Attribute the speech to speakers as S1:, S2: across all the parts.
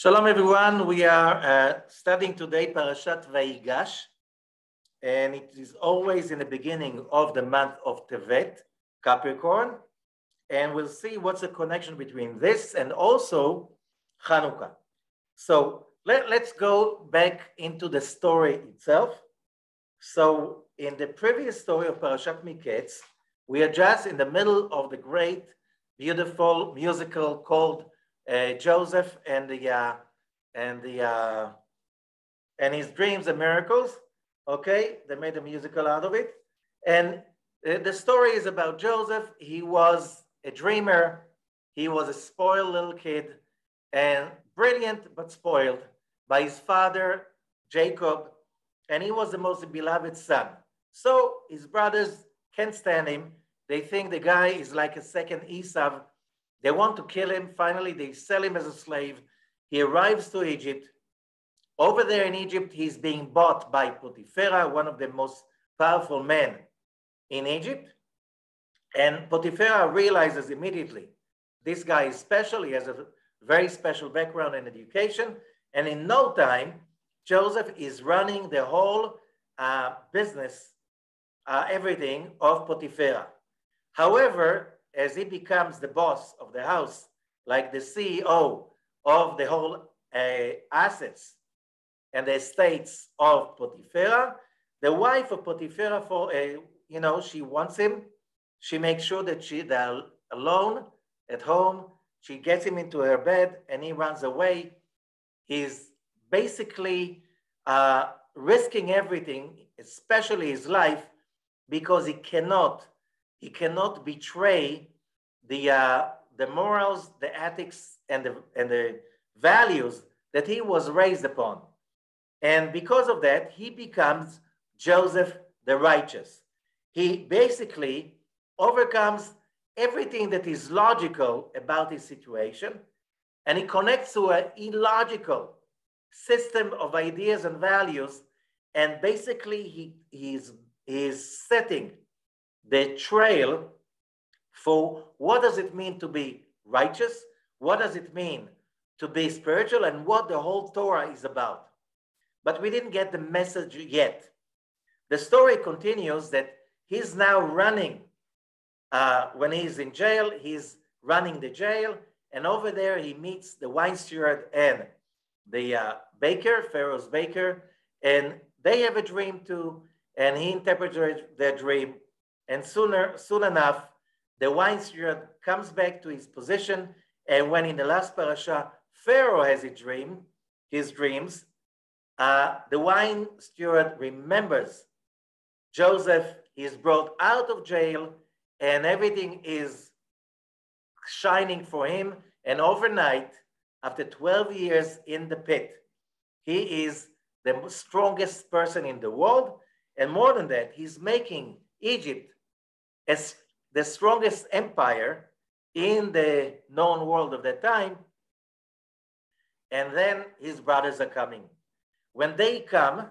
S1: Shalom everyone, we are studying today Parashat Vayigash, and it is always in the beginning of the month of Tevet, Capricorn, and we'll see what's the connection between this and also Hanukkah. So let's go back into the story itself. So in the previous story of Parashat Miketz, we are just in the middle of the great, beautiful musical called Joseph and his dreams and miracles. Okay, they made a musical out of it, and the story is about Joseph. He was a dreamer. He was a spoiled little kid, and brilliant but spoiled by his father Jacob, and he was the most beloved son. So his brothers can't stand him. They think the guy is like a second Esau. They want to kill him. Finally, they sell him as a slave. He arrives to Egypt. Over there in Egypt, he's being bought by Potiphar, one of the most powerful men in Egypt. And Potiphar realizes immediately, this guy is special. He has a very special background and education. And in no time, Joseph is running the whole business, everything of Potiphar. However, as he becomes the boss of the house, like the CEO of the whole assets and the estates of Potiphar, the wife of Potiphar, she wants him. She makes sure that they're alone at home. She gets him into her bed and he runs away. He's basically risking everything, especially his life, because he cannot betray the morals, the ethics, and the values that he was raised upon. And because of that, he becomes Joseph the righteous. He basically overcomes everything that is logical about his situation, and he connects to an illogical system of ideas and values, and basically he is setting the trail for what does it mean to be righteous, what does it mean to be spiritual, and what the whole Torah is about. But we didn't get the message yet. The story continues that he's now running, when he's in jail, he's running the jail, and over there he meets the wine steward and the baker, Pharaoh's baker, and they have a dream too, and he interprets their dream. And soon enough, the wine steward comes back to his position. And when in the last parasha, Pharaoh has his dreams, the wine steward remembers Joseph. He is brought out of jail and everything is shining for him. And overnight, after 12 years in the pit, he is the strongest person in the world. And more than that, he's making Egypt as the strongest empire in the known world of that time. And then his brothers are coming. When they come,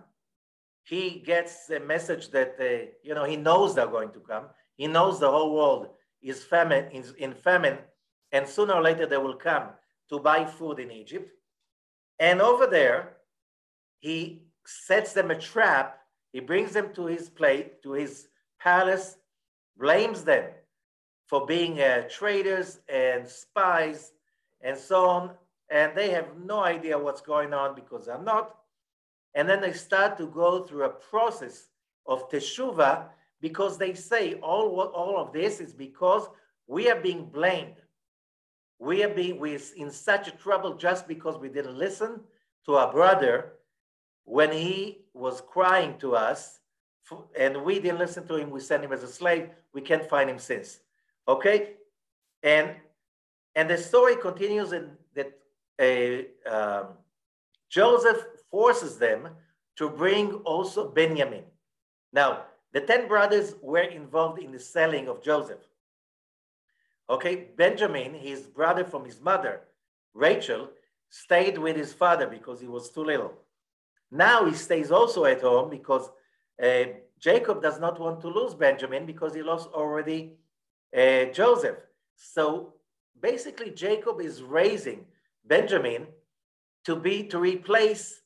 S1: he gets a message that, he knows they're going to come. He knows the whole world is in famine, and sooner or later they will come to buy food in Egypt. And over there, he sets them a trap. He brings them to his palace, blames them for being traitors and spies and so on. And they have no idea what's going on because they're not. And then they start to go through a process of teshuvah because they say all of this is because we are being blamed. We're in such a trouble just because we didn't listen to our brother when he was crying to us, and we didn't listen to him. We sent him as a slave. We can't find him since. Okay, and the story continues in that Joseph forces them to bring also Benjamin. Now, the 10 brothers were involved in the selling of Joseph. Okay, Benjamin, his brother from his mother, Rachel, stayed with his father because he was too little. Now he stays also at home because Jacob does not want to lose Benjamin because he lost already Joseph. So basically Jacob is raising Benjamin to replace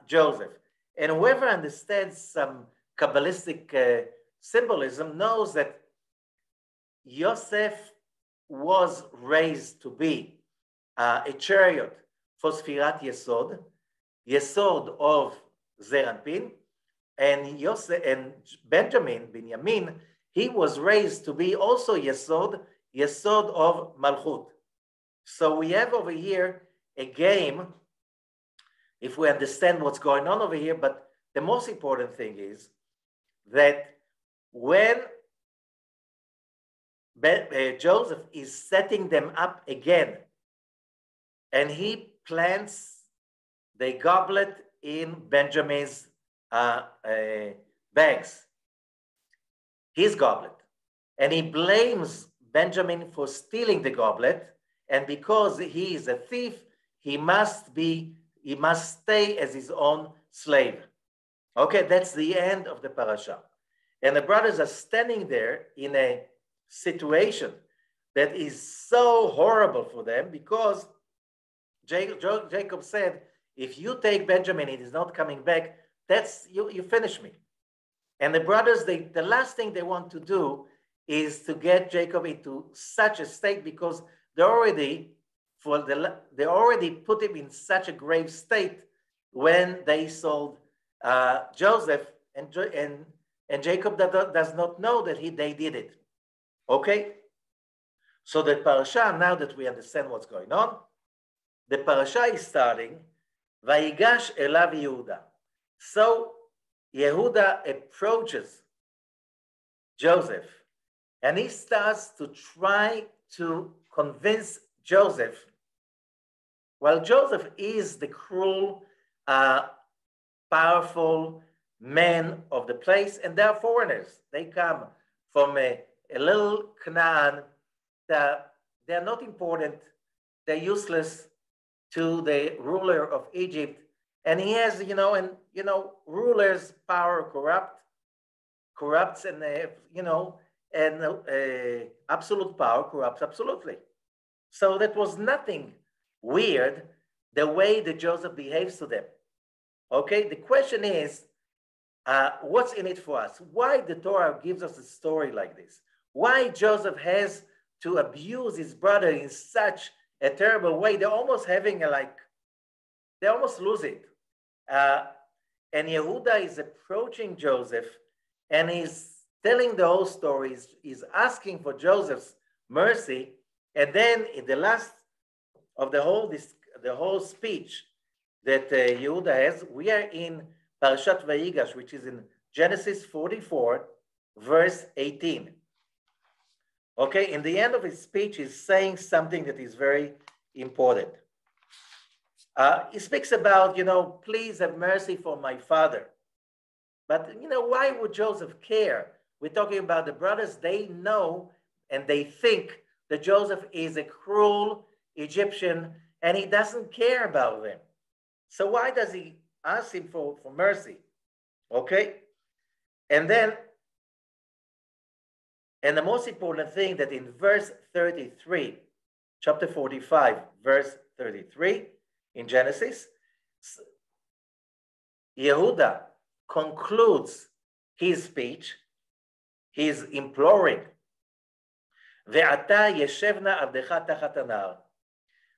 S1: Joseph. And whoever understands some Kabbalistic symbolism knows that Yosef was raised to be a chariot for Sfirat Yesod, Yesod of Zeranpin, and Yosef and Binyamin, he was raised to be also Yesod of Malchut. So we have over here a game, if we understand what's going on over here, but the most important thing is that when Joseph is setting them up again, and he plants the goblet in Benjamin's bags, his goblet, and he blames Benjamin for stealing the goblet, and because he is a thief, he must stay as his own slave. Okay, that's the end of the parasha. And the brothers are standing there in a situation that is so horrible for them, because Jacob said, if you take Benjamin, it is not coming back, that's you finish me. And the brothers, the last thing they want to do is to get Jacob into such a state, because they already put him in such a grave state when they sold Joseph, and Jacob does not know that they did it. Okay? So the parasha, now that we understand what's going on, the parasha is starting, Vayigash elav Yehuda. So Yehuda approaches Joseph, and he starts to try to convince Joseph. Well, Joseph is the cruel, powerful man of the place, and they're foreigners. They come from a little Canaan. They're not important. They're useless to the ruler of Egypt. And he has, rulers' power corrupts, and, absolute power corrupts absolutely. So that was nothing weird, the way that Joseph behaves to them. Okay, the question is, what's in it for us? Why the Torah gives us a story like this? Why Joseph has to abuse his brother in such a terrible way? They're almost having they almost lose it. And Yehuda is approaching Joseph, and he's telling the whole story. He's asking for Joseph's mercy. And then in the last of the whole speech that Yehuda has, we are in Parashat Vayigash, which is in Genesis 44, verse 18. Okay, in the end of his speech, he's saying something that is very important. He speaks about, please have mercy for my father. But, why would Joseph care? We're talking about the brothers. They know and they think that Joseph is a cruel Egyptian, and he doesn't care about them. So why does he ask him for mercy? Okay? And then, and the most important thing, that in verse 33, chapter 45, verse 33, in Genesis, Yehuda concludes his speech. He's imploring, Ve'ata yeshevna avdecha tachat hanahar.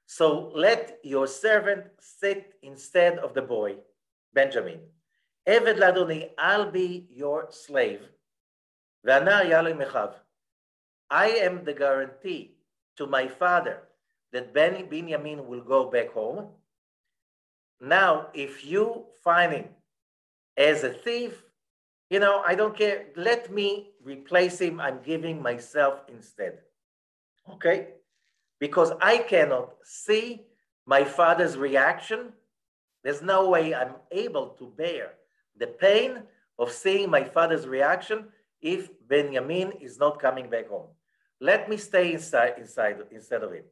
S1: So let your servant sit instead of the boy, Benjamin. Eved ladoni, I'll be your slave. Ve'anah yalei mechav. I am the guarantee to my father that Binyamin will go back home. Now, if you find him as a thief, I don't care. Let me replace him. I'm giving myself instead. Okay? Because I cannot see my father's reaction. There's no way I'm able to bear the pain of seeing my father's reaction if Benjamin is not coming back home. Let me stay instead of him.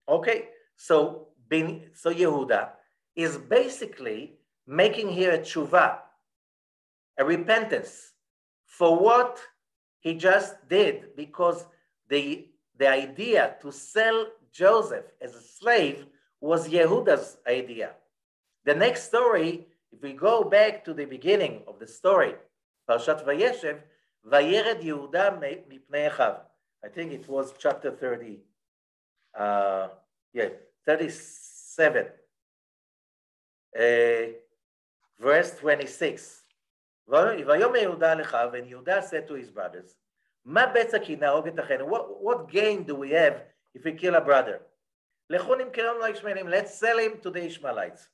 S1: Okay? So Yehuda is basically making here a tshuva, a repentance for what he just did, because the idea to sell Joseph as a slave was Yehuda's idea. The next story, if we go back to the beginning of the story, Parashat Vayigash, Vayered Yehuda mipnei Achav. I think it was chapter 30, 37, verse 26. Vayomer Yehuda lechav, and Yehuda said to his brothers, Ma betza ki naog et achenu? What gain do we have if we kill a brother? Lechu nimkeron laIshmaelim. Let's sell him to the Ishmaelites.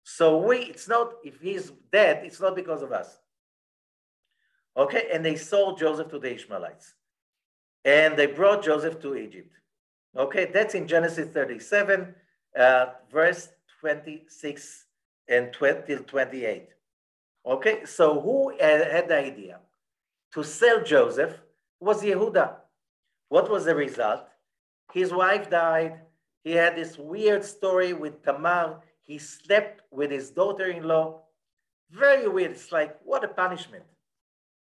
S1: So it's not, if he's dead, it's not because of us. Okay, and they sold Joseph to the Ishmaelites. And they brought Joseph to Egypt. Okay, that's in Genesis 37, verse 26 and till 28. Okay, so who had the idea to sell Joseph? Was Yehuda. What was the result? His wife died. He had this weird story with Tamar. He slept with his daughter-in-law. Very weird. It's like, what a punishment.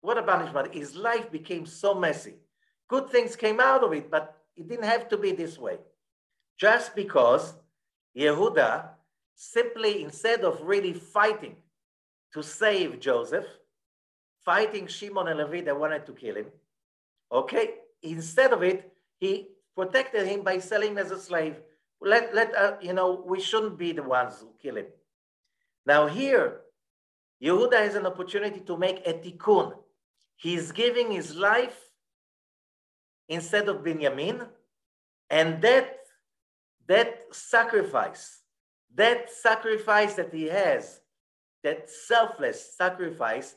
S1: What a punishment. His life became so messy. Good things came out of it, but it didn't have to be this way. Just because Yehuda simply, instead of really fighting to save Joseph, fighting Shimon and Levi that wanted to kill him, okay, instead of it, he protected him by selling him as a slave. We shouldn't be the ones who kill him. Now here, Yehuda has an opportunity to make a tikkun. He's giving his life instead of Binyamin, and that sacrifice that he has, that selfless sacrifice,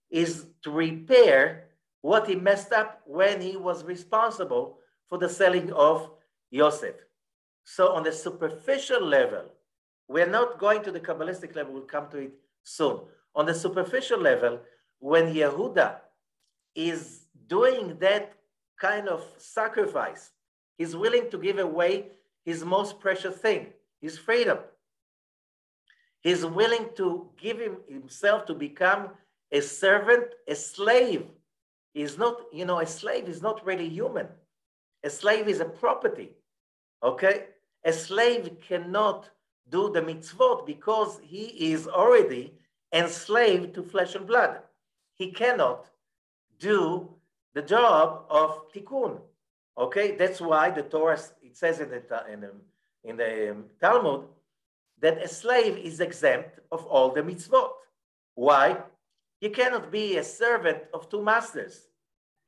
S1: is to repair what he messed up when he was responsible for the selling of Yosef. So on the superficial level, we're not going to the Kabbalistic level, we'll come to it soon. On the superficial level, when Yehuda is doing that kind of sacrifice, he's willing to give away his most precious thing, his freedom. He's willing to give himself to become a servant, a slave. He's not, a slave is not really human. A slave is a property, okay? A slave cannot do the mitzvot because he is already enslaved to flesh and blood. He cannot do the job of tikkun, okay? That's why the Torah, it says in the Talmud, that a slave is exempt of all the mitzvot. Why? You cannot be a servant of two masters.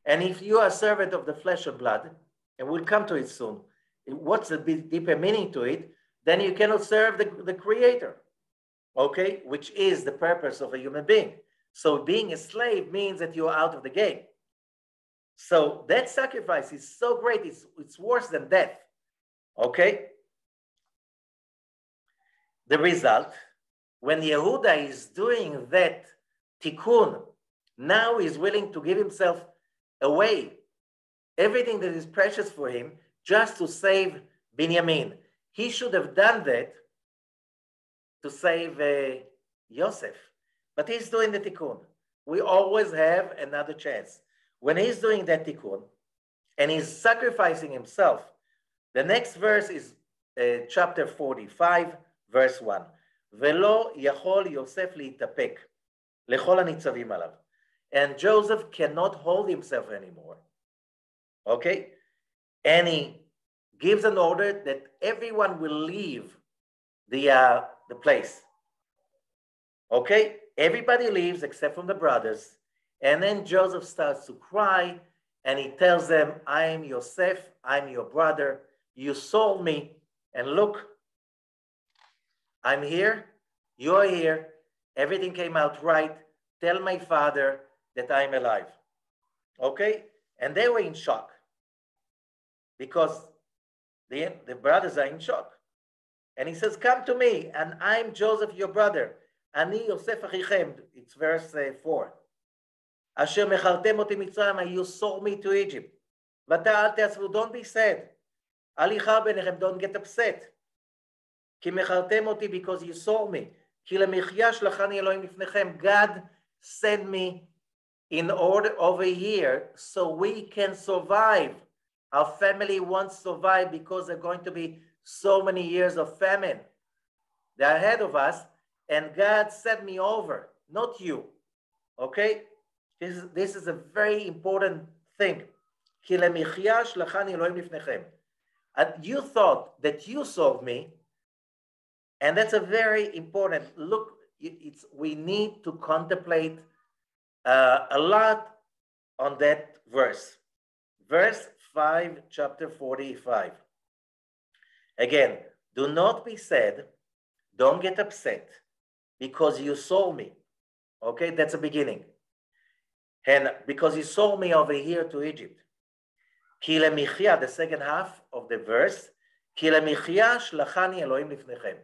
S1: And if you are a servant of the flesh and blood, and we'll come to it soon, what's the deeper meaning to it? Then you cannot serve the Creator, okay? Which is the purpose of a human being. So being a slave means that you are out of the game. So that sacrifice is so great, it's worse than death, okay? The result, when Yehuda is doing that tikkun, now he's willing to give himself away, everything that is precious for him, just to save Binyamin. He should have done that to save Yosef, but he's doing the tikkun. We always have another chance. When he's doing that tikkun, and he's sacrificing himself, the next verse is chapter 45, verse 1. Velo yachol Yosef liitapek lechol hanitzavim alav. And Joseph cannot hold himself anymore. Okay? And he gives an order that everyone will leave the place. Okay? Everybody leaves except from the brothers. And then Joseph starts to cry, and he tells them, I am Yosef, I'm your brother. You sold me, and look, I'm here, you're here, everything came out right. Tell my father that I'm alive. Okay? And they were in shock because the brothers are in shock. And he says, come to me, and I'm Joseph, your brother. Ani Yosef achichem. It's verse 4. Asher mechartem oti mitzrayim, you sold me to Egypt. Vata al te'asvu, don't be sad. Al yichar benechem, don't get upset. Ki mechartem oti, because you sold me. Ki lemichya shlachani Elohim lifnechem, God sent me in order over here so we can survive. Our family won't survive because there are going to be so many years of famine. They're ahead of us, and God sent me over, not you. Okay? This is a very important thing. And you thought that you solved me, and that's a very important look. We need to contemplate a lot on that verse. Verse 5, chapter 45. Again, do not be sad, don't get upset, because you sold me. Okay, that's the beginning. And because you sold me over here to Egypt. Ki lemichya, the second half of the verse, Ki lemichya shlachani Elohim lifnechem.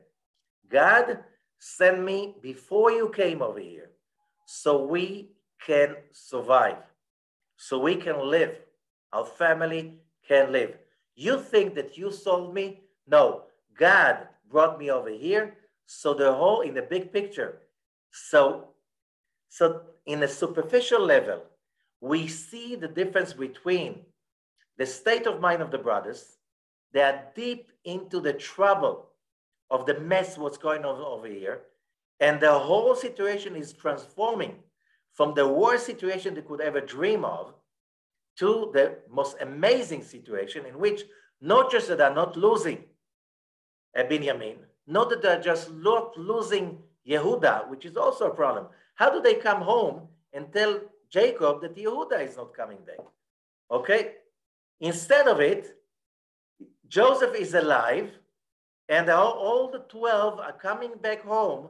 S1: God sent me before you came over here, so we can survive, so we can live. Our family can live. You think that you sold me? No, God brought me over here. So the whole, in the big picture, so in a superficial level, we see the difference between the state of mind of the brothers. They are deep into the trouble of the mess what's going on over here, and the whole situation is transforming from the worst situation they could ever dream of to the most amazing situation in which not just that they're not losing Binyamin, not that they're just not losing Yehuda, which is also a problem. How do they come home and tell Jacob that Yehuda is not coming back? Okay? Instead of it, Joseph is alive, and all the 12 are coming back home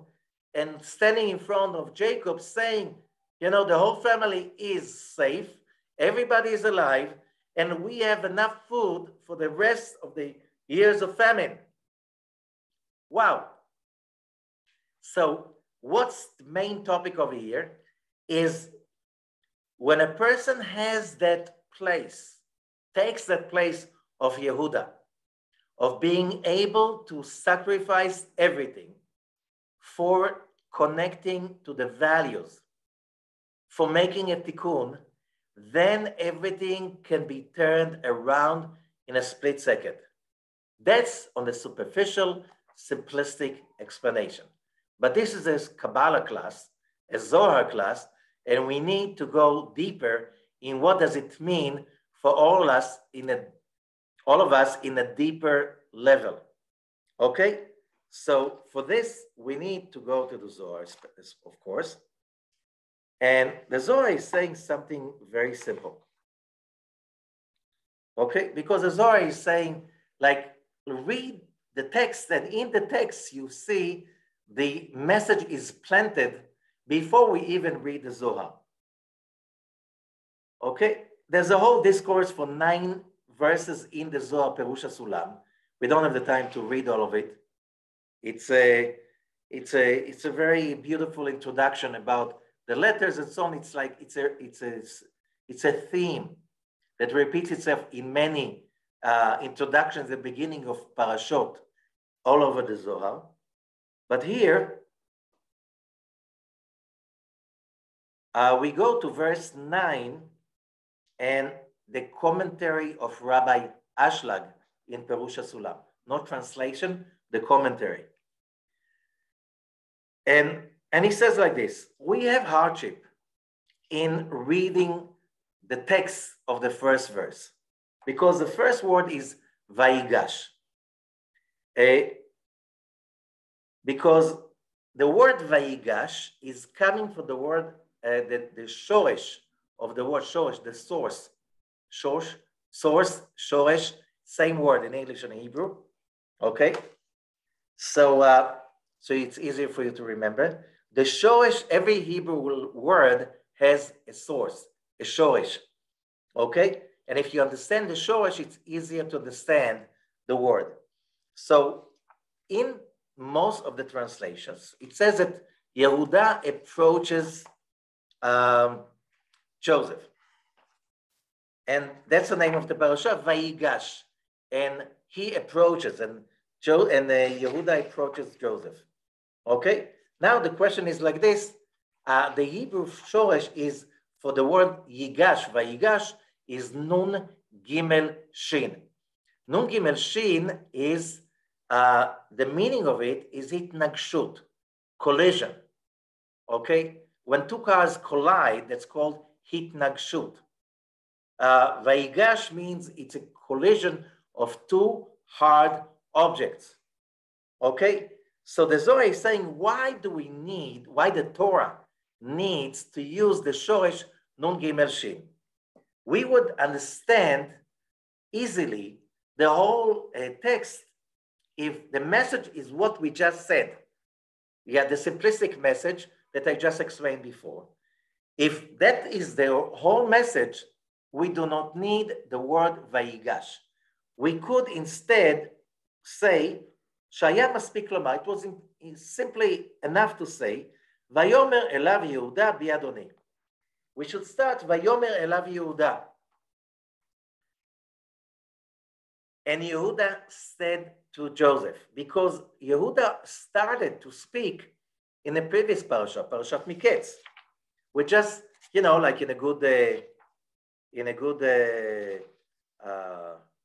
S1: and standing in front of Jacob saying, you know, the whole family is safe, everybody is alive, and we have enough food for the rest of the years of famine. Wow. So what's the main topic over here is when a person has that place, takes that place of Yehuda, of being able to sacrifice everything for connecting to the values, for making a tikkun, then everything can be turned around in a split second. That's on the superficial, simplistic explanation. But this is a Kabbalah class, a Zohar class, and we need to go deeper in what does it mean for all of us in a deeper level. Okay? So for this, we need to go to the Zohar, of course. And the Zohar is saying something very simple. Okay? Because the Zohar is saying, like, read the text, and in the text you see the message is planted before we even read the Zohar. Okay? There's a whole discourse for 9 verses in the Zohar, Perush HaSulam. We don't have the time to read all of it. It's a very beautiful introduction about the letters and so on. It's like it's a theme that repeats itself in many introductions at the beginning of parashot all over the Zohar. But here we go to verse 9 and the commentary of Rabbi Ashlag in Perush HaSulam. No translation, the commentary. And he says like this: we have hardship in reading the text of the first verse because the first word is Vayigash. Because the word Vayigash is coming from the word, the shoresh of the word shoresh, the source. Source, shoresh, same word in English and Hebrew. Okay? So it's easier for you to remember. The shoresh, every Hebrew word has a source, a shoresh. Okay? And if you understand the shoresh, it's easier to understand the word. So in most of the translations, it says that Yehuda approaches Joseph. And that's the name of the parasha, Vayigash. And he approaches, and Yehuda approaches Joseph. Okay? Now the question is like this. The Hebrew shoresh is, for the word Yigash, Vayigash, is Nun Gimel Shin. Nun Gimel Shin is, the meaning of it is itnagshut, collision. Okay? When two cars collide, that's called hitnagshut. Vayigash means it's a collision of two hard objects. Okay? So the Zohar is saying, why the Torah needs to use the Shoresh Nun Gimel Shin? We would understand easily the whole text if the message is what we just said. Yeah, the simplistic message that I just explained before. If that is the whole message, we do not need the word Vayigash. We could instead say, Shaya Maspik Lomar, it was simply enough to say, Vayomer Elav Yehuda Biadoni. We should start Vayomer Elav Yehuda. And Yehuda said to Joseph, because Yehuda started to speak in the previous parasha, Parashat Miketz. We just, like in a good,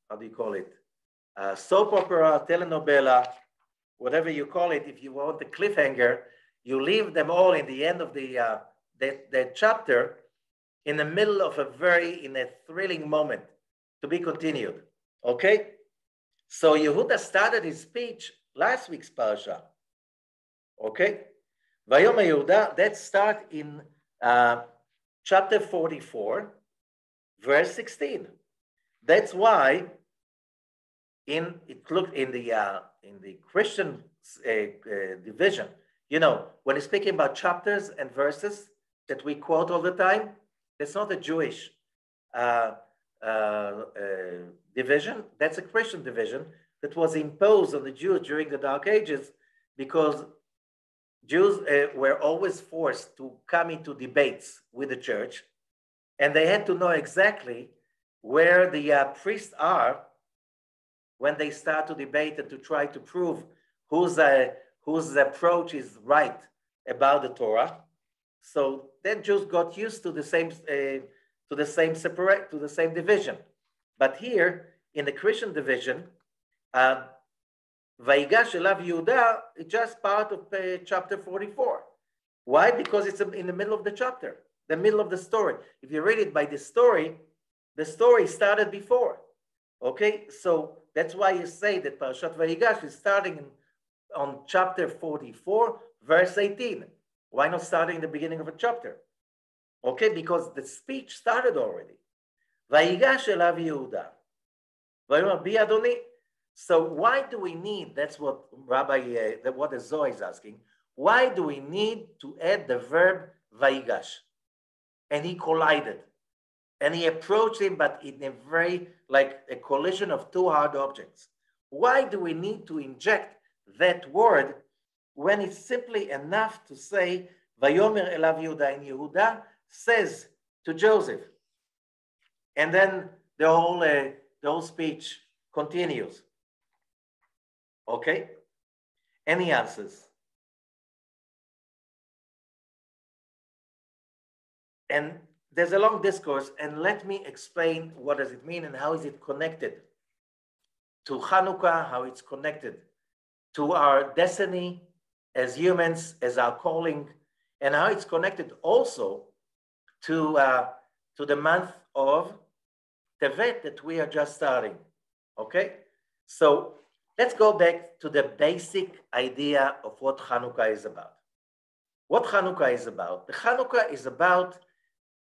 S1: how do you call it? Soap opera, telenovela, whatever you call it. If you want the cliffhanger, you leave them all in the end of the chapter in the middle of in a thrilling moment to be continued. Okay? So Yehuda started his speech last week's parasha. Okay? Vayom Yehuda, let's start in chapter 44, verse 16. That's why in the Christian division, when it's speaking about chapters and verses that we quote all the time, that's not a Jewish division. That's a Christian division that was imposed on the Jews during the Dark Ages because Jews were always forced to come into debates with the church, and they had to know exactly where the priests are when they start to debate and to try to prove whose approach is right about the Torah. So then Jews got used to the same division. But here in the Christian division, Vayigash Elav Yehuda is just part of chapter 44. Why? Because it's in the middle of the chapter, the middle of the story. If you read it by the story started before. Okay, so that's why you say that Parashat Vayigash is starting on chapter 44, verse 18. Why not starting in the beginning of a chapter? Okay, because the speech started already. Vayigash Elav Yehuda. Vayomer Bi Adoni. So why do we need, that's what what the Zohar is asking, why do we need to add the verb Vayigash? And he collided. And he approached him, but in a very, like a collision of two hard objects. Why do we need to inject that word when it's simply enough to say, Vayomer Elav Yehuda, and Yehuda says to Joseph. And then the whole speech continues. Okay? Any answers? And there's a long discourse, and let me explain what does it mean and how is it connected to Hanukkah, how it's connected to our destiny as humans, as our calling, and how it's connected also to the month of Tevet that we are just starting. Okay? So let's go back to the basic idea of what Hanukkah is about. What Hanukkah is about? The Hanukkah is about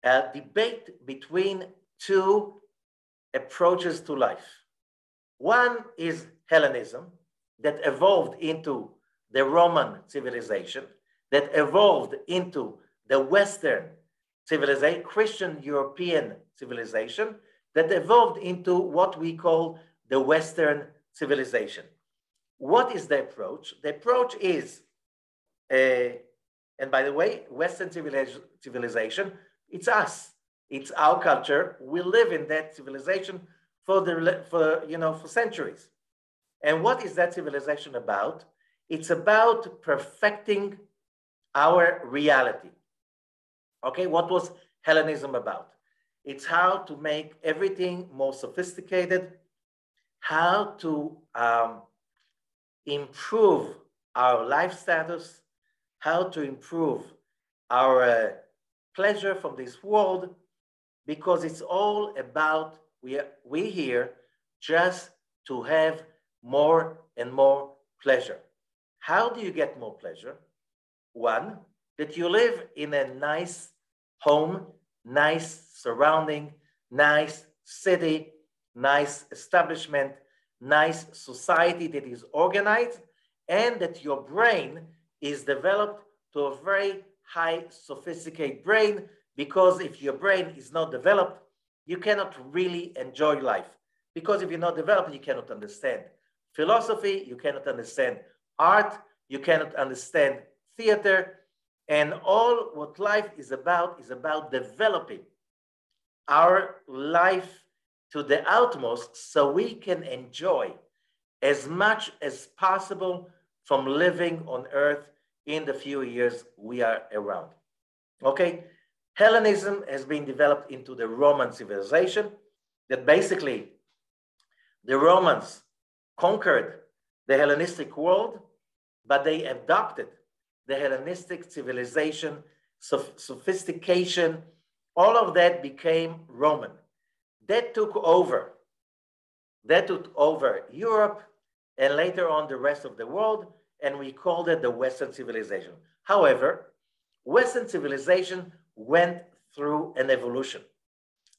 S1: a debate between two approaches to life. One is Hellenism, that evolved into the Roman civilization, that evolved into the Western civilization, Christian European civilization, that evolved into what we call the Western civilization. What is the approach? The approach is, and by the way, Western civilization, it's us, it's our culture. We live in that civilization for centuries. And what is that civilization about? It's about perfecting our reality. Okay, what was Hellenism about? It's how to make everything more sophisticated, how to improve our life status, how to improve our pleasure from this world, because it's all about we here just to have more and more pleasure. How do you get more pleasure? One, that you live in a nice home, nice surrounding, nice city, nice establishment, nice society that is organized, and that your brain is developed to a very high sophisticated brain, because if your brain is not developed, you cannot really enjoy life. Because if you're not developed, you cannot understand philosophy, you cannot understand art, you cannot understand theater, and all what life is about developing our life to the utmost so we can enjoy as much as possible from living on earth in the few years we are around. Okay, Hellenism has been developed into the Roman civilization, that basically the Romans conquered the Hellenistic world, but they adopted the Hellenistic civilization, sophistication, all of that became Roman. That took over Europe and later on the rest of the world, and we called it the Western civilization. However, Western civilization went through an evolution.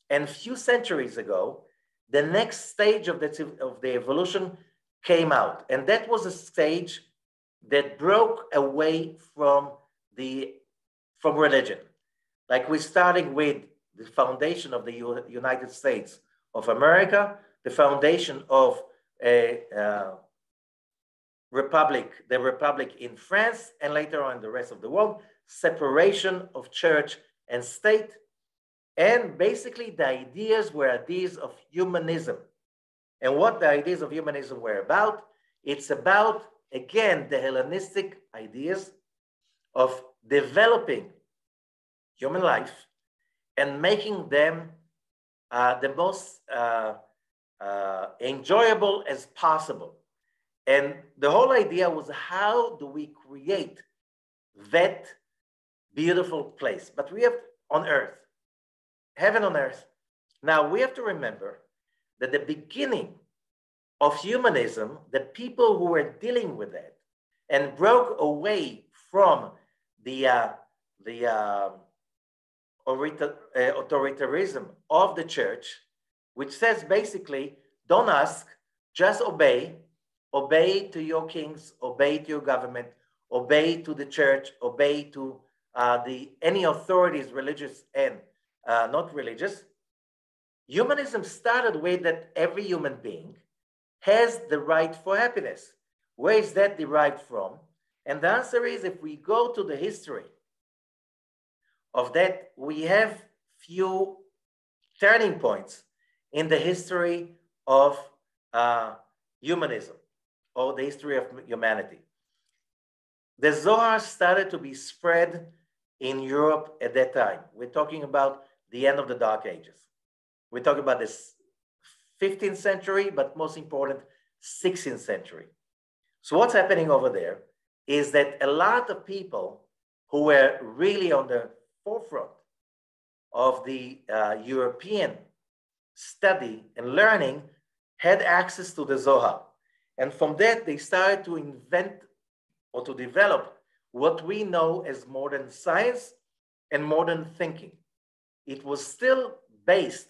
S1: And a few centuries ago, the next stage of the evolution came out. And that was a stage that broke away from religion. Like we're starting with the foundation of the United States of America, the foundation of the Republic in France, and later on the rest of the world, separation of church and state. And basically the ideas were ideas of humanism. And what the ideas of humanism were about, it's about, again, the Hellenistic ideas of developing human life and making them the most enjoyable as possible. And the whole idea was, how do we create that beautiful place? But we have on earth, heaven on earth. Now we have to remember that the beginning of humanism, the people who were dealing with it and broke away from the authoritarianism of the church, which says basically, don't ask, just obey. Obey to your kings, obey to your government, obey to the church, obey to any authorities, religious and not religious. Humanism started with that every human being has the right for happiness. Where is that derived from? And the answer is, if we go to the history of that, we have few turning points in the history of humanism, or the history of humanity. The Zohar started to be spread in Europe at that time. We're talking about the end of the Dark Ages. We're talking about this 15th century, but most important, 16th century. So what's happening over there is that a lot of people who were really on the forefront of the European study and learning had access to the Zohar. And from that, they started to invent or to develop what we know as modern science and modern thinking. It was still based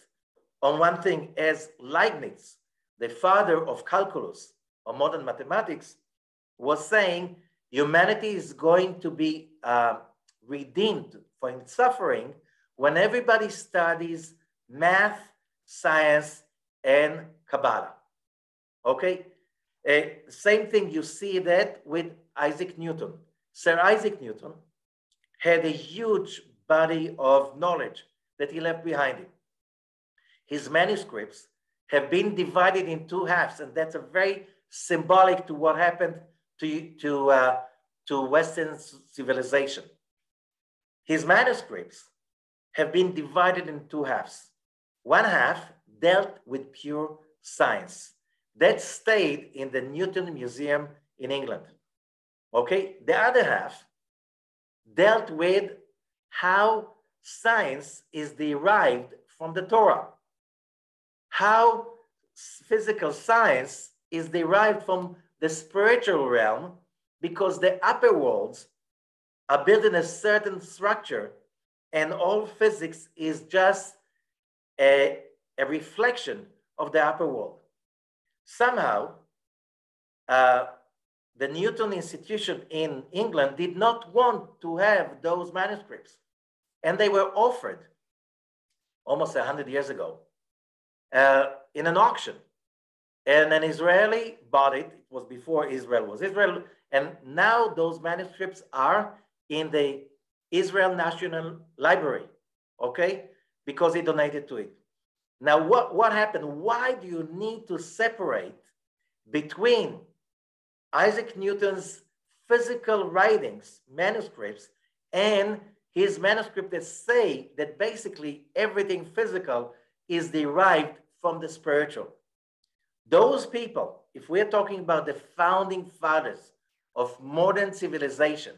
S1: on one thing, as Leibniz, the father of calculus or modern mathematics, was saying humanity is going to be redeemed from its suffering when everybody studies math, science, and Kabbalah. Okay? Same thing, you see that with Isaac Newton. Sir Isaac Newton had a huge body of knowledge that he left behind him. His manuscripts have been divided in two halves, and that's a very symbolic to what happened to Western civilization. His manuscripts have been divided in two halves. One half dealt with pure science. That stayed in the Newton Museum in England. Okay, the other half dealt with how science is derived from the Torah, how physical science is derived from the spiritual realm, because the upper worlds are built in a certain structure, and all physics is just a reflection of the upper world. Somehow, the Newton Institution in England did not want to have those manuscripts, and they were offered almost 100 years ago in an auction. And an Israeli bought it. It was before Israel was Israel. And now those manuscripts are in the Israel National Library, okay? Because he donated to it. Now, what happened? Why do you need to separate between Isaac Newton's physical writings, manuscripts, and his manuscript that say that basically everything physical is derived from the spiritual? Those people, if we're talking about the founding fathers of modern civilization,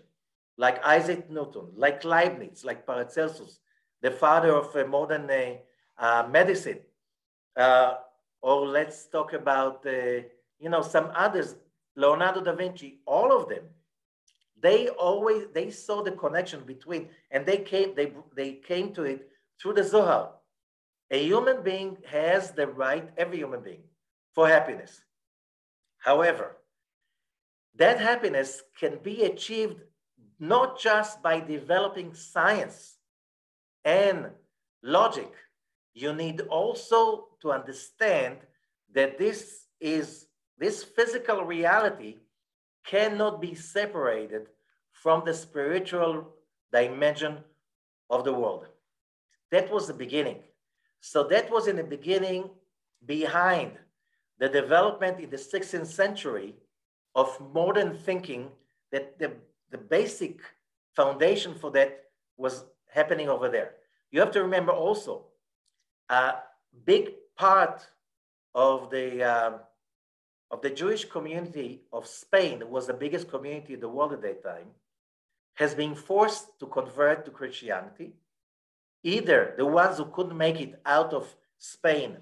S1: like Isaac Newton, like Leibniz, like Paracelsus, the father of modern medicine, or let's talk about some others, Leonardo da Vinci, all of them, they saw the connection between, and they came to it through the Zohar. A human being has the right, every human being, for happiness. However, that happiness can be achieved not just by developing science and logic. You need also to understand that this physical reality cannot be separated from the spiritual dimension of the world. That was the beginning. So that was in the beginning behind the development in the 16th century of modern thinking, that the basic foundation for that was happening over there. You have to remember also, a big part of the Jewish community of Spain, was the biggest community in the world at that time, has been forced to convert to Christianity. Either the ones who couldn't make it out of Spain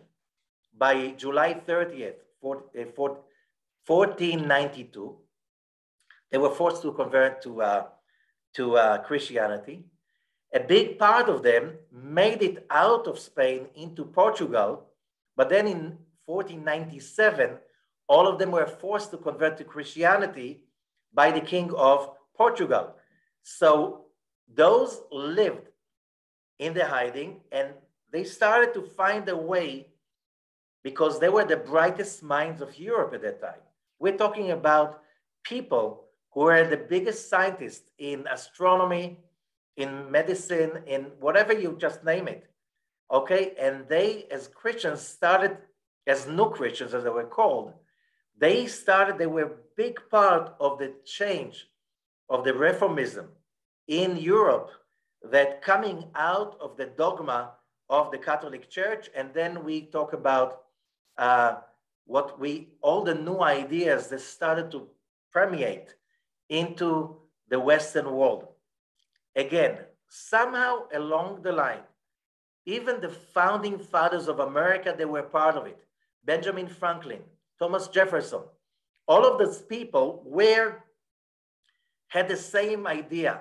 S1: by July 30th, 1492, they were forced to convert to Christianity. A big part of them made it out of Spain into Portugal, but then in 1497, all of them were forced to convert to Christianity by the King of Portugal. So those lived in the hiding, and they started to find a way, because they were the brightest minds of Europe at that time. We're talking about people who were the biggest scientists in astronomy, in medicine, in whatever you just name it, okay? And they, as Christians, started, as new Christians, as they were called, they were a big part of the change of the Reformism in Europe, that coming out of the dogma of the Catholic Church, and then we talk about all the new ideas that started to permeate into the Western world. Again, somehow along the line, even the founding fathers of America, they were part of it. Benjamin Franklin, Thomas Jefferson, all of those people had the same idea,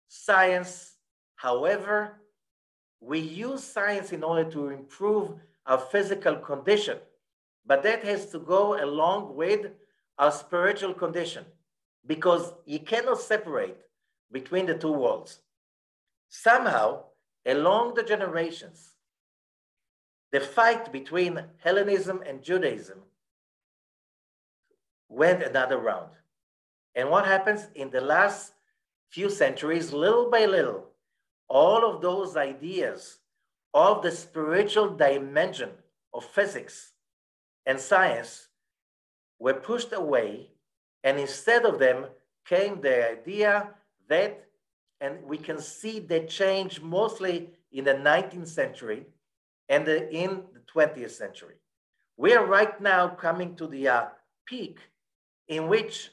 S1: science. However, we use science in order to improve our physical condition, but that has to go along with our spiritual condition, because you cannot separate between the two worlds. Somehow, along the generations, the fight between Hellenism and Judaism went another round. And what happens in the last few centuries, little by little, all of those ideas of the spiritual dimension of physics and science were pushed away, and instead of them came the idea that, and we can see the change mostly in the 19th century, and in the 20th century. We are right now coming to the peak in which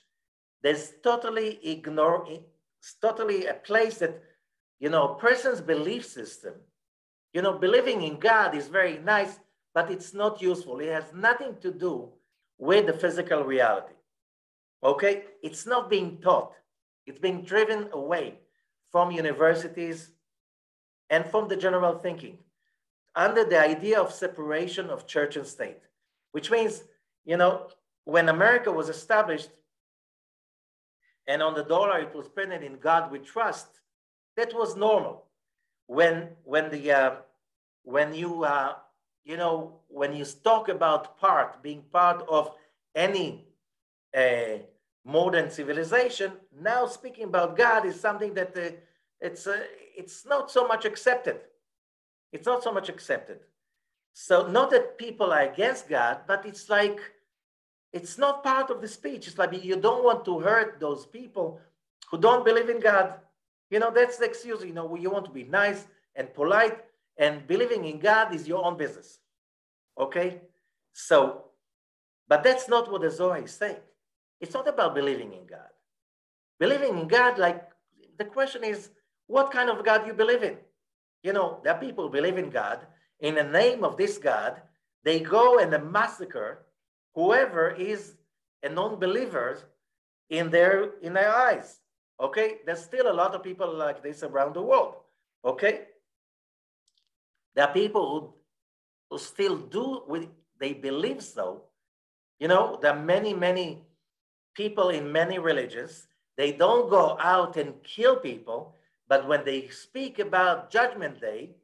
S1: there's totally a place that, a person's belief system, believing in God is very nice, but it's not useful. It has nothing to do with the physical reality. Okay? It's not being taught. It's being driven away from universities and from the general thinking under the idea of separation of church and state, which means, when America was established and on the dollar it was printed "In God We Trust," that was normal. When you talk about being part of any modern civilization, now speaking about God is something that it's not so much accepted. It's not so much accepted. So not that people are against God, but it's like, it's not part of the speech. It's like you don't want to hurt those people who don't believe in God. That's the excuse. You want to be nice and polite, and believing in God is your own business. Okay? So, but that's not what the Zohar is saying. It's not about believing in God. Believing in God, like, the question is, what kind of God you believe in? There are people who believe in God. In the name of this God, they go and massacre whoever is a non-believer in their eyes. Okay? There's still a lot of people like this around the world. Okay? There are people who still they believe so. There are many, many people in many religions. They don't go out and kill people, but when they speak about Judgment Day,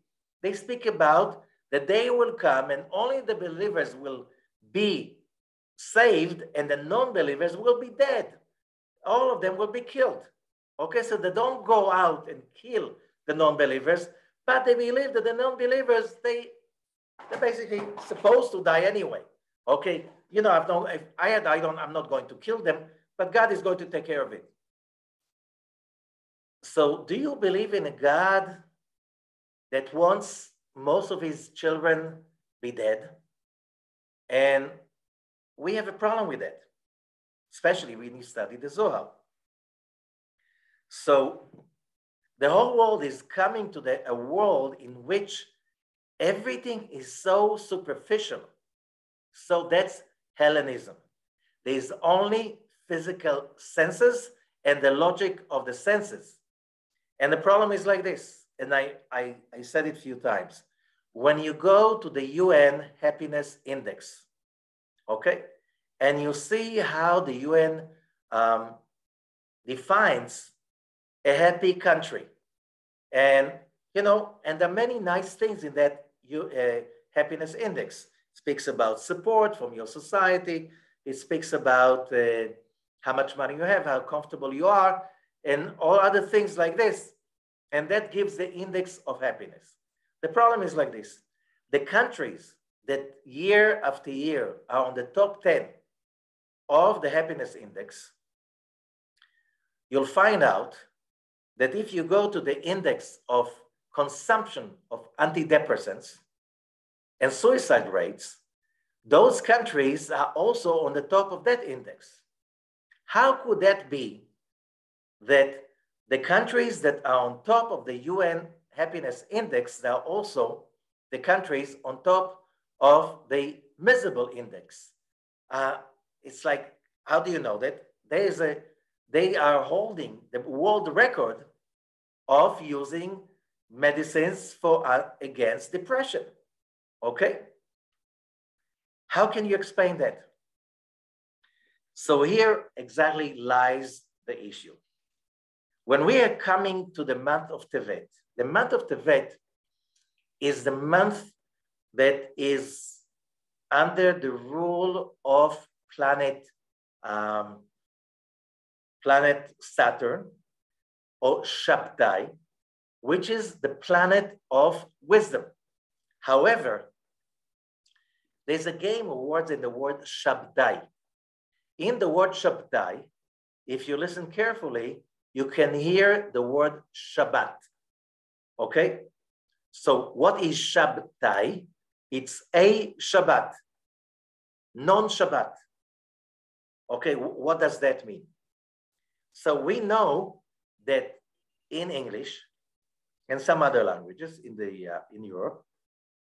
S1: they speak about the day will come and only the believers will be saved and the non-believers will be dead. All of them will be killed. Okay, so they don't go out and kill the non-believers, but they believe that the non-believers, they're basically supposed to die anyway. Okay, I'm not going to kill them, but God is going to take care of it. So do you believe in a God that wants most of his children be dead? And we have a problem with that, especially when you study the Zohar. So the whole world is coming to a world in which everything is so superficial. So that's Hellenism. There's only physical senses and the logic of the senses. And the problem is like this, and I said it a few times. When you go to the UN Happiness Index, okay, and you see how the UN defines a happy country, and and there are many nice things in that Happiness Index. It speaks about support from your society. It speaks about how much money you have, how comfortable you are, and all other things like this. And that gives the index of happiness. The problem is like this. The countries that year after year are on the top 10 of the happiness index, you'll find out that if you go to the index of consumption of antidepressants and suicide rates, those countries are also on the top of that index. How could that be that the countries that are on top of the UN Happiness Index are also the countries on top of the miserable index? It's like, how do you know that? They are holding the world record of using medicines against depression. Okay? How can you explain that? So here exactly lies the issue. When we are coming to the month of Tevet, the month of Tevet is the month that is under the rule of planet Saturn, or Shabbat, which is the planet of wisdom. However, there's a game of words in the word Shabbat. In the word Shabbat, if you listen carefully, you can hear the word Shabbat. Okay? So what is Shabbat? It's a Shabbat, non-Shabbat. Okay, what does that mean? So we know that in English and some other languages in Europe,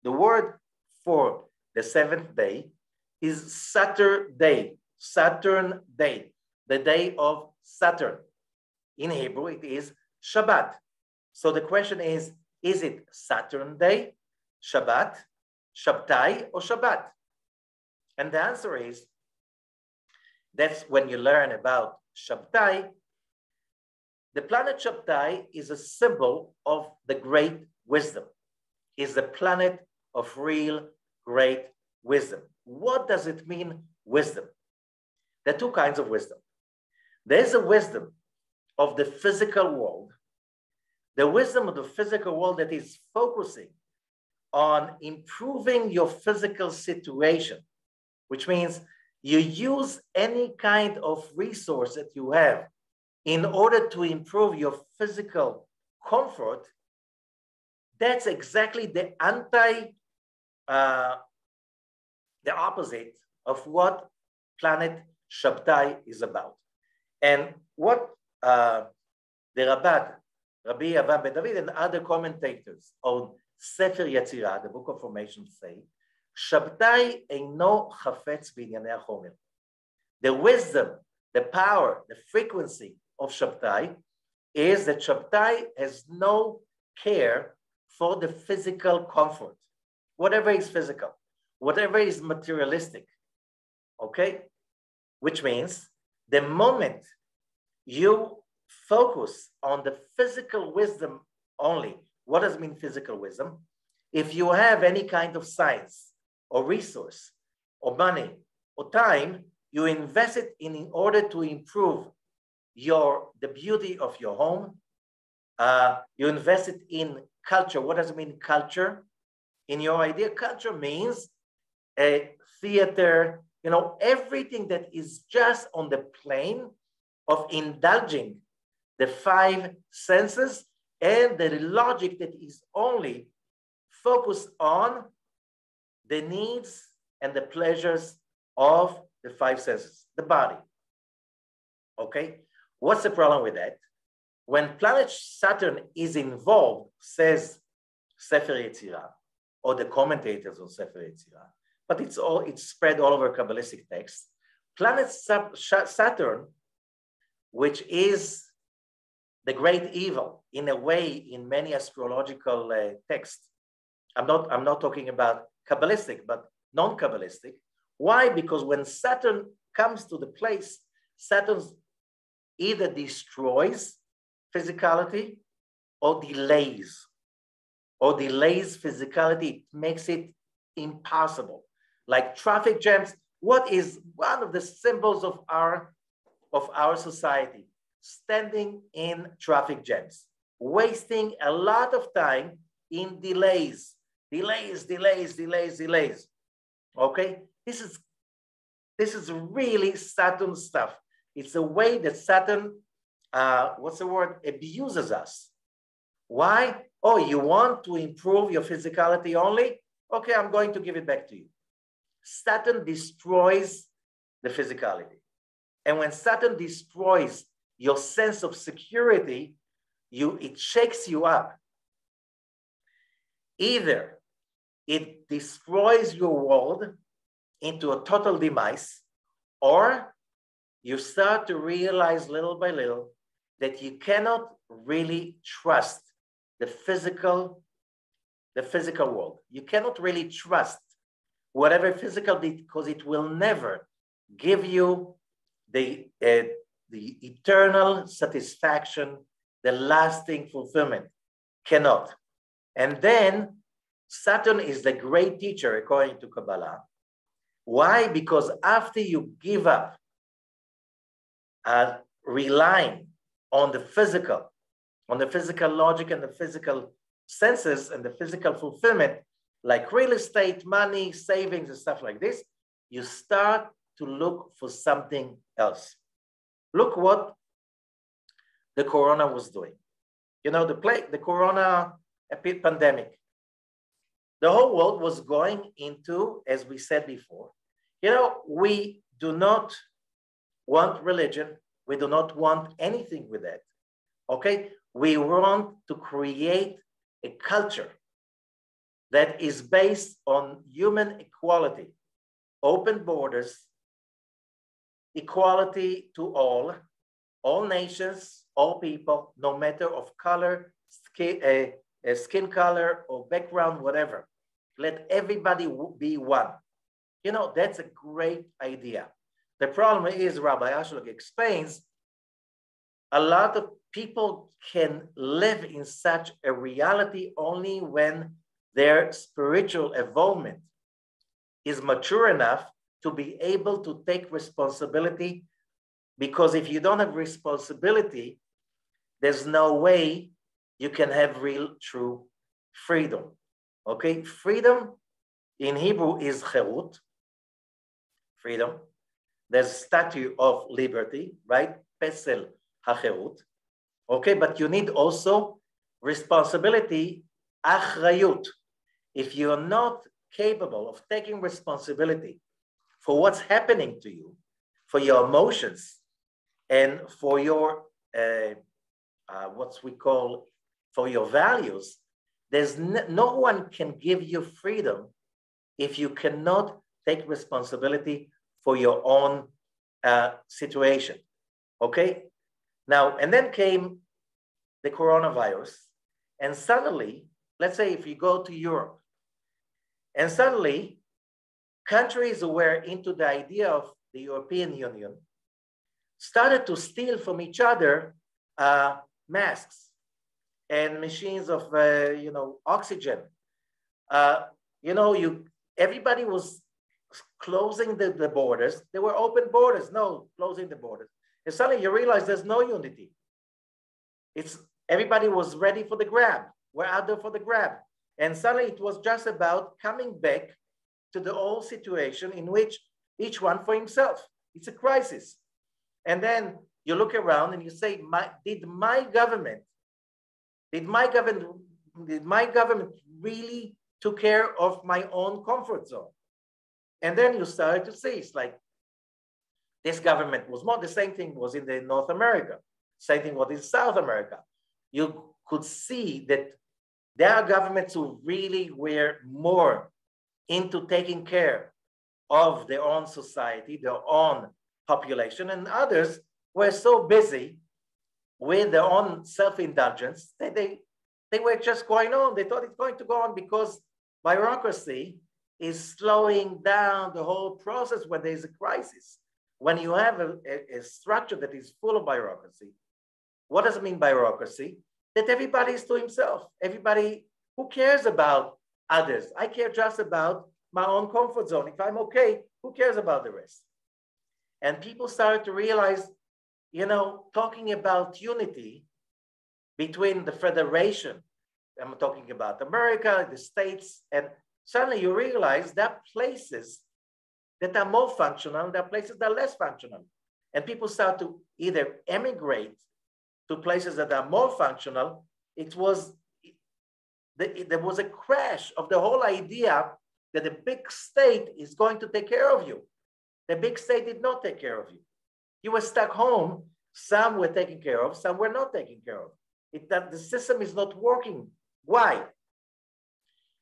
S1: the word for the seventh day is Saturday, Saturn day, the day of Saturn. In Hebrew, it is Shabbat. So the question is it Saturn day, Shabbat, Shabtai, or Shabbat? And the answer is, that's when you learn about Shabtai. The planet Shabtai is a symbol of the great wisdom. Is the planet of real great wisdom. What does it mean, wisdom? There are two kinds of wisdom. There's a wisdom of the physical world, the wisdom of the physical world that is focusing on improving your physical situation, which means you use any kind of resource that you have in order to improve your physical comfort. That's exactly the opposite of what planet Shabtai is about. And what the Rabbi Avraham Ben David and other commentators on Sefer Yetzirah, the Book of Formation, say, Shabtai eino chafetz b'inyanei hachomer. The wisdom, the power, the frequency of Shabtai is that Shabtai has no care for the physical comfort, whatever is physical, whatever is materialistic, okay? Which means the moment you focus on the physical wisdom only, what does it mean physical wisdom? If you have any kind of science or resource or money or time, you invest it in order to improve the beauty of your home. You invest it in culture. What does it mean, culture? In your idea, culture means a theater, everything that is just on the plane of indulging the five senses and the logic that is only focused on the needs and the pleasures of the five senses, the body. Okay? What's the problem with that? When planet Saturn is involved, says Sefer Yetzirah, or the commentators of Sefer Yetzirah, but it's spread all over Kabbalistic texts. Planet Saturn, which is the great evil in a way in many astrological texts. I'm not talking about Kabbalistic, but non-Kabbalistic. Why? Because when Saturn comes to the place, Saturn either destroys physicality or delays physicality. It makes it impossible. Like traffic jams, what is one of the symbols of our society? Standing in traffic jams, wasting a lot of time in delays. Okay, this is really Saturn stuff. It's a way that Saturn, abuses us. Why? Oh, you want to improve your physicality only? Okay, I'm going to give it back to you. Saturn destroys the physicality. And when Saturn destroys your sense of security, it shakes you up. Either it destroys your world into a total demise, or you start to realize little by little that you cannot really trust the physical world. You cannot really trust whatever physical, because it will never give you the eternal satisfaction, the lasting fulfillment. Cannot. And then Saturn is the great teacher according to Kabbalah. Why? Because after you give up relying on the physical logic and the physical senses and the physical fulfillment, like real estate, money, savings, and stuff like this, you start to look for something else. Look what the corona was doing. The corona pandemic. the whole world was going into, as we said before, we do not want religion. We do not want anything with that. Okay? We want to create a culture that is based on human equality, open borders, equality to all nations, all people, no matter of color, skin color or background, whatever. Let everybody be one. That's a great idea. The problem is, Rabbi Ashlag explains, a lot of people can live in such a reality only when their spiritual involvement is mature enough to be able to take responsibility, because if you don't have responsibility, there's no way you can have real, true freedom. Okay, freedom in Hebrew is cherut, freedom. There's statue of liberty, right? Pesel hacherut. Okay, but you need also responsibility, achrayut. If you're not capable of taking responsibility for what's happening to you, for your emotions, and for your for your values, there's no one can give you freedom if you cannot take responsibility for your own situation. Okay? Now, and then came the coronavirus, and suddenly, let's say if you go to Europe, and suddenly countries who were into the idea of the European Union started to steal from each other masks and machines of oxygen. Everybody was closing the borders. There were open borders, no, closing the borders. And suddenly you realize there's no unity. Everybody was ready for the grab. We're out there for the grab. And suddenly it was just about coming back to the old situation in which each one for himself. It's a crisis. And then you look around and you say, did my government really took care of my own comfort zone? And then you started to see, it's like, this government was more, the same thing was in the North America, same thing was in South America. You could see that there are governments who really were more into taking care of their own society, their own population, and others were so busy with their own self-indulgence that they were just going on. They thought it's going to go on because bureaucracy is slowing down the whole process when there's a crisis. When you have a structure that is full of bureaucracy, what does it mean bureaucracy? That everybody is to himself. Everybody, who cares about others? I care just about my own comfort zone. If I'm okay, who cares about the rest? And people started to realize, talking about unity between the federation, I'm talking about America, the States, and suddenly you realize there are places that are more functional, there are places that are less functional. And people start to either emigrate to places that are more functional. There was a crash of the whole idea that the big state is going to take care of you. The big state did not take care of you. You were stuck home. Some were taken care of, some were not taken care of. The system is not working. Why?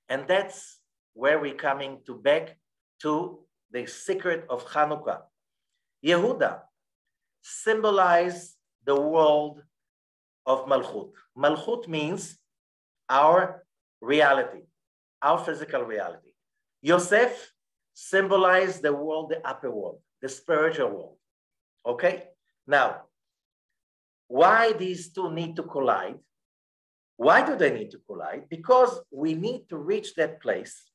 S1: And that's where we're coming back to the secret of Hanukkah. Yehuda symbolized the world of Malchut. Malchut means our reality, our physical reality. Yosef symbolized the world, the upper world, the spiritual world. Okay? Now, why these two need to collide? Why do they need to collide? Because we need to reach that place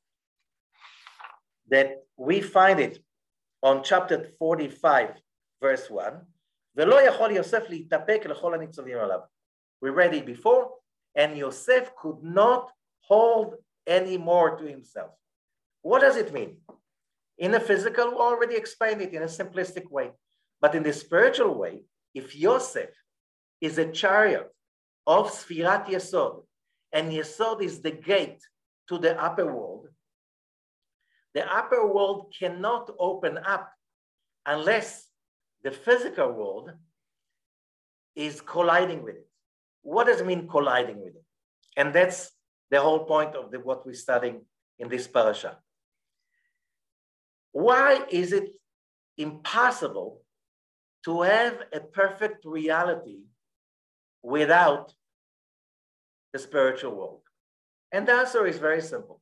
S1: that we find it on chapter 45, verse 1. ולא יכול יוסף להתאפק לכל הניצבים עליו. We read it before, and Yosef could not hold any more to himself. What does it mean? In the physical, we already explained it in a simplistic way. But in the spiritual way, if Yosef is a chariot of Sfirat Yesod, and Yesod is the gate to the upper world, the upper world cannot open up unless the physical world is colliding with it. What does it mean colliding with it? And that's the whole point of what we're studying in this parasha. Why is it impossible to have a perfect reality without the spiritual world? And the answer is very simple.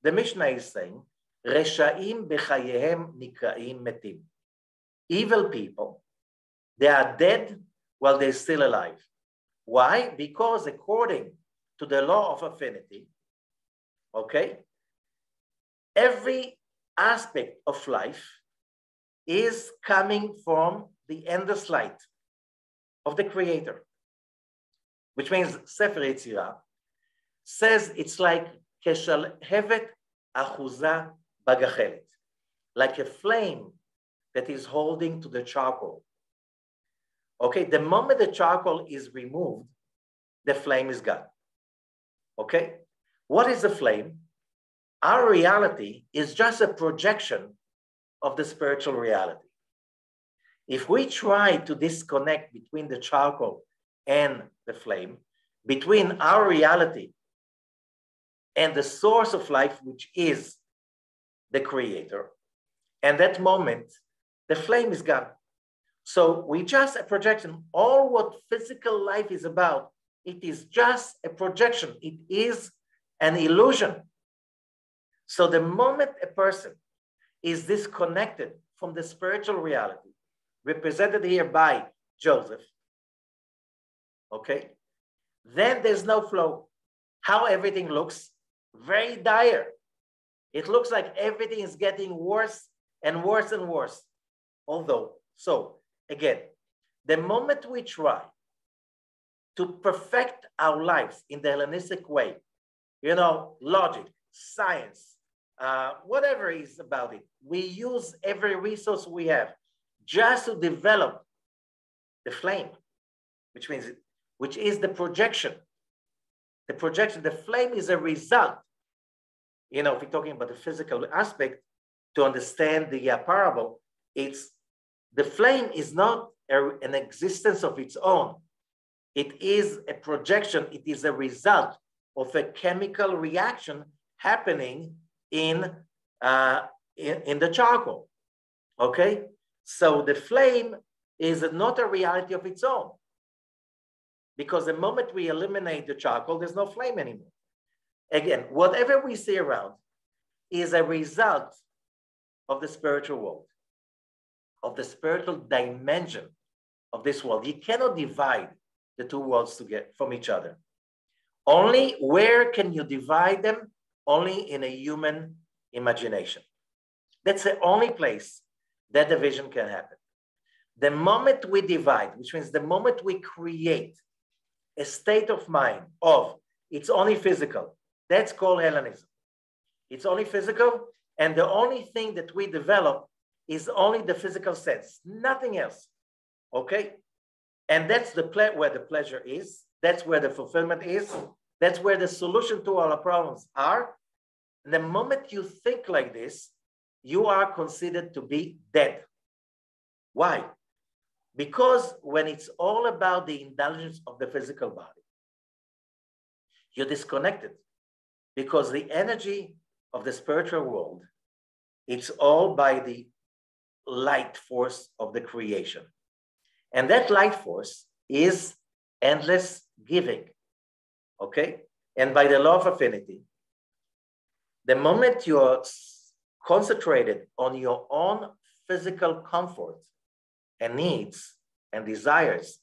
S1: The Mishnah is saying, Reshaim bechayehem nikraim metim. Evil people, they are dead while they're still alive. Why? Because according to the law of affinity, okay, every aspect of life is coming from the endless light of the Creator, which means Sefer Yetzirah says it's like keshalhevet achuza bagachelet, like a flame that is holding to the charcoal. Okay, the moment the charcoal is removed, the flame is gone. Okay, what is the flame? Our reality is just a projection of the spiritual reality. If we try to disconnect between the charcoal and the flame, between our reality and the source of life, which is the Creator, and that moment, the flame is gone. So we just a projection. All what physical life is about, it is just a projection. It is an illusion. So the moment a person is disconnected from the spiritual reality, represented here by Joseph, okay, then there's no flow. How everything looks? Very dire. It looks like everything is getting worse and worse and worse. Although, so again, the moment we try to perfect our lives in the Hellenistic way, you know, logic, science, whatever is about it, we use every resource we have just to develop the flame, which is the projection. The projection, the flame is a result. You know, if we're talking about the physical aspect, to understand the parable, it's the flame is not an existence of its own. It is a projection. It is a result of a chemical reaction happening in the charcoal. Okay, so the flame is not a reality of its own, because the moment we eliminate the charcoal, there's no flame anymore. Again, whatever we see around is a result of the spiritual world, of the spiritual dimension of this world. You cannot divide the two worlds from each other. Only where can you divide them? Only in a human imagination. That's the only place that division can happen. The moment we divide, which means the moment we create a state of mind of it's only physical, that's called Hellenism. It's only physical, and the only thing that we develop is only the physical sense, nothing else. Okay? And that's where the pleasure is. That's where the fulfillment is. That's where the solution to all our problems are. And the moment you think like this, you are considered to be dead. Why? Because when it's all about the indulgence of the physical body, you're disconnected, because the energy of the spiritual world, it's all by the light force of the creation. And that light force is endless giving, okay? And by the law of affinity, the moment you're concentrated on your own physical comfort and needs and desires,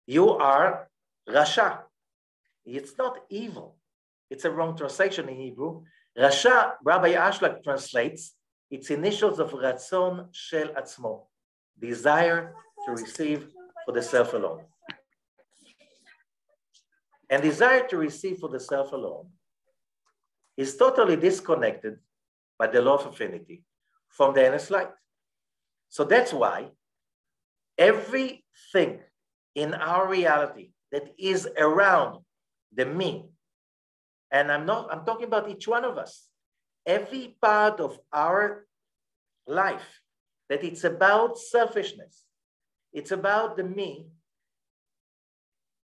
S1: you are Rasha. It's not evil. It's a wrong translation in Hebrew. Rasha, Rabbi Ashlag translates, its initials of Ratzon Shel Atzmo, desire to receive for the self alone. And desire to receive for the self alone is totally disconnected by the law of affinity from the endless light. So that's why everything in our reality that is around the me And I'm talking about each one of us. Every part of our life, that it's about selfishness, it's about the me.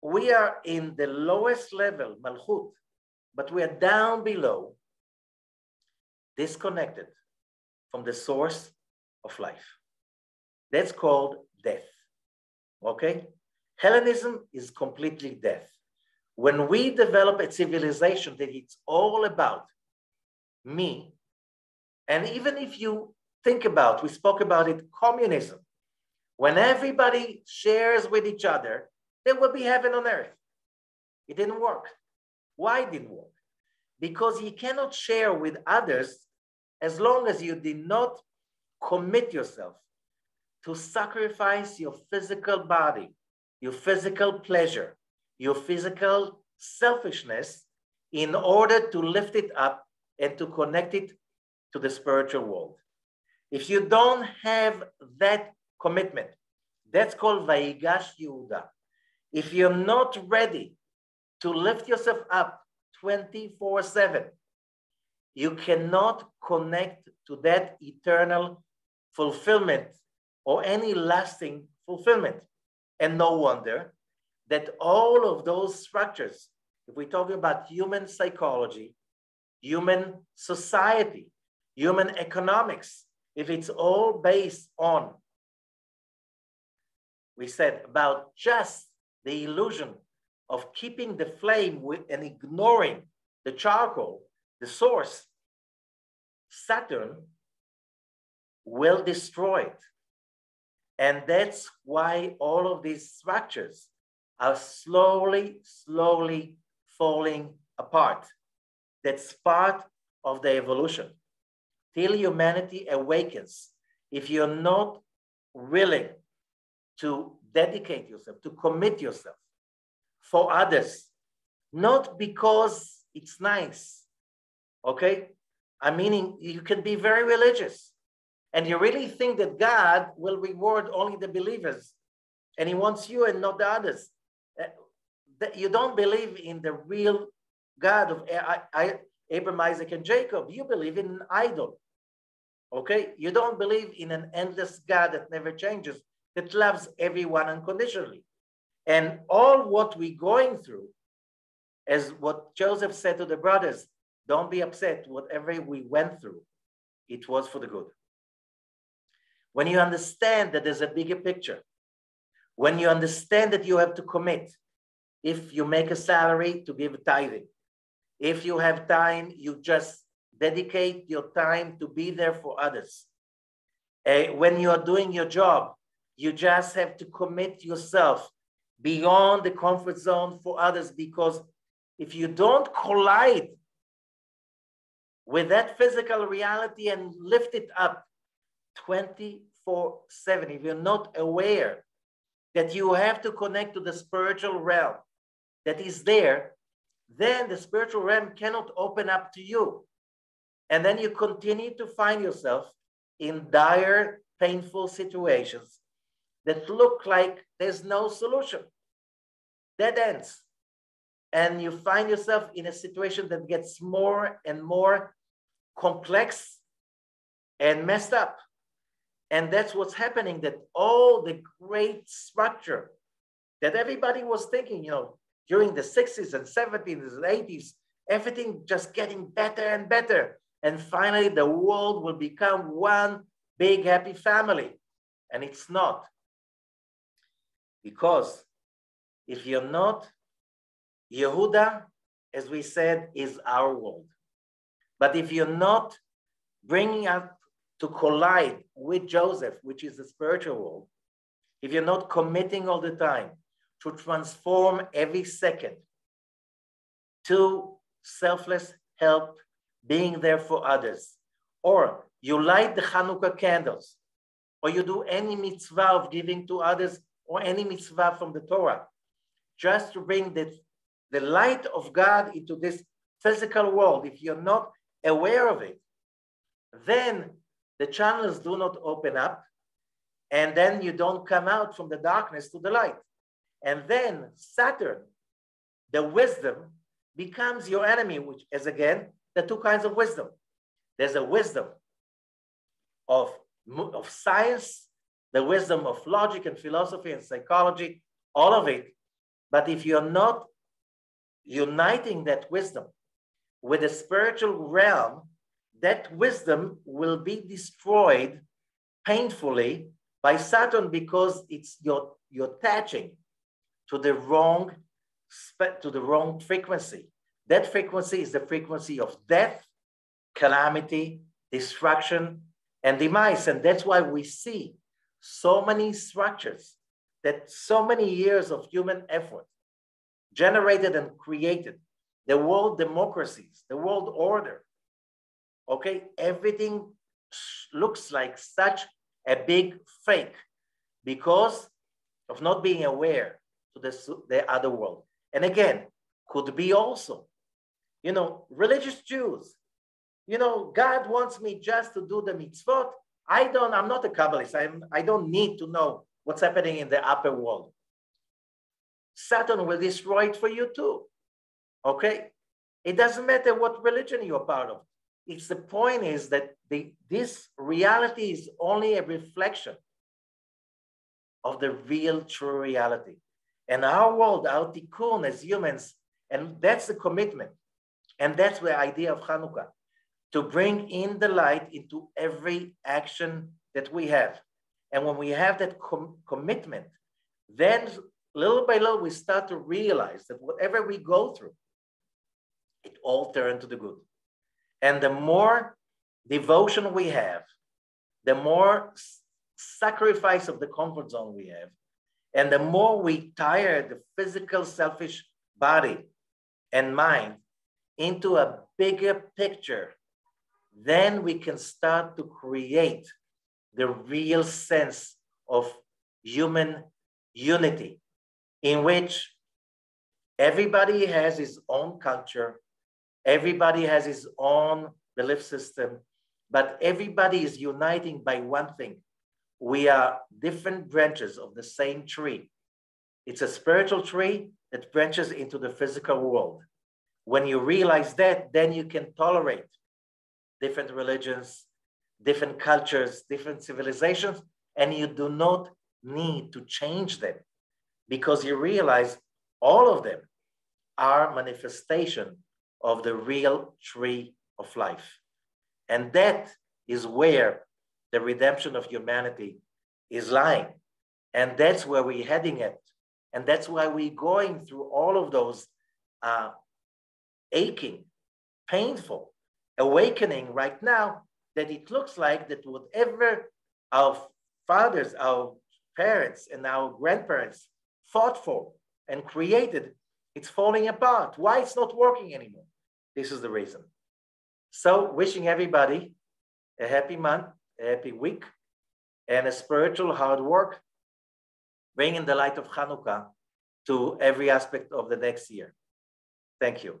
S1: We are in the lowest level, malchut, but we are down below, disconnected from the source of life. That's called death, okay? Hellenism is completely death. When we develop a civilization that it's all about me, and even if you think about, we spoke about it, communism, when everybody shares with each other, there will be heaven on earth. It didn't work. Why it didn't work? Because you cannot share with others as long as you did not commit yourself to sacrifice your physical body, your physical pleasure, your physical selfishness in order to lift it up and to connect it to the spiritual world. If you don't have that commitment, that's called Vayigash Yehuda. If you're not ready to lift yourself up 24/7, you cannot connect to that eternal fulfillment or any lasting fulfillment. And no wonder that all of those structures, if we're talking about human psychology, human society, human economics, if it's all based on, we said, about just the illusion of keeping the flame and ignoring the charcoal, the source, Saturn will destroy it. And that's why all of these structures are slowly, slowly falling apart. That's part of the evolution. Till humanity awakens, if you're not willing to dedicate yourself, to commit yourself for others, not because it's nice, okay? I mean, you can be very religious and you really think that God will reward only the believers and he wants you and not the others. You don't believe in the real God of Abraham, Isaac, and Jacob. You believe in an idol, okay? You don't believe in an endless God that never changes, that loves everyone unconditionally. And all what we're going through, as what Joseph said to the brothers, don't be upset, whatever we went through, it was for the good. When you understand that there's a bigger picture, when you understand that you have to commit, if you make a salary, to give tithing. If you have time, you just dedicate your time to be there for others. When you are doing your job, you just have to commit yourself beyond the comfort zone for others, because if you don't collide with that physical reality and lift it up 24/7, if you're not aware that you have to connect to the spiritual realm that is there, then the spiritual realm cannot open up to you. And then you continue to find yourself in dire, painful situations that look like there's no solution, dead ends. And you find yourself in a situation that gets more and more complex and messed up. And that's what's happening, that all the great structure that everybody was thinking, during the 60s and 70s and 80s, everything just getting better and better. And finally, the world will become one big happy family. And it's not. Because if you're not, Yehuda, as we said, is our world. But if you're not bringing up to collide with Joseph, which is the spiritual world, if you're not committing all the time to transform every second to selfless help, being there for others, or you light the Hanukkah candles, or you do any mitzvah of giving to others, or any mitzvah from the Torah, just to bring the light of God into this physical world. If you're not aware of it, then the channels do not open up, and then you don't come out from the darkness to the light. And then Saturn, the wisdom, becomes your enemy, which is again, the two kinds of wisdom. There's a wisdom of science, the wisdom of logic and philosophy and psychology, all of it. But if you're not uniting that wisdom with the spiritual realm, that wisdom will be destroyed painfully by Saturn, because you're attaching to the wrong frequency. That frequency is the frequency of death, calamity, destruction, and demise. And that's why we see so many structures that so many years of human effort generated and created, the world democracies, the world order. Okay, everything looks like such a big fake because of not being aware to the other world. And again, could be also, religious Jews. God wants me just to do the mitzvot. I'm not a Kabbalist. I don't need to know what's happening in the upper world. Saturn will destroy it for you too. Okay? It doesn't matter what religion you're part of. The point is that this reality is only a reflection of the real, true reality. And our world, our tikkun as humans, and that's the commitment. And that's the idea of Hanukkah, to bring in the light into every action that we have. And when we have that commitment, then little by little, we start to realize that whatever we go through, it all turns to the good. And the more devotion we have, the more sacrifice of the comfort zone we have, and the more we tire the physical, selfish body and mind into a bigger picture, then we can start to create the real sense of human unity, in which everybody has his own culture, everybody has his own belief system, but everybody is uniting by one thing. We are different branches of the same tree. It's a spiritual tree that branches into the physical world. When you realize that, then you can tolerate different religions, different cultures, different civilizations, and you do not need to change them, because you realize all of them are manifestation of the real tree of life. And that is where the redemption of humanity is lying. And that's where we're heading at. And that's why we're going through all of those aching, painful awakening right now, that it looks like that whatever our fathers, our parents, and our grandparents fought for and created, it's falling apart. Why it's not working anymore? This is the reason. So wishing everybody a happy month, a happy week, and a spiritual hard work, bringing the light of Hanukkah to every aspect of the next year. Thank you.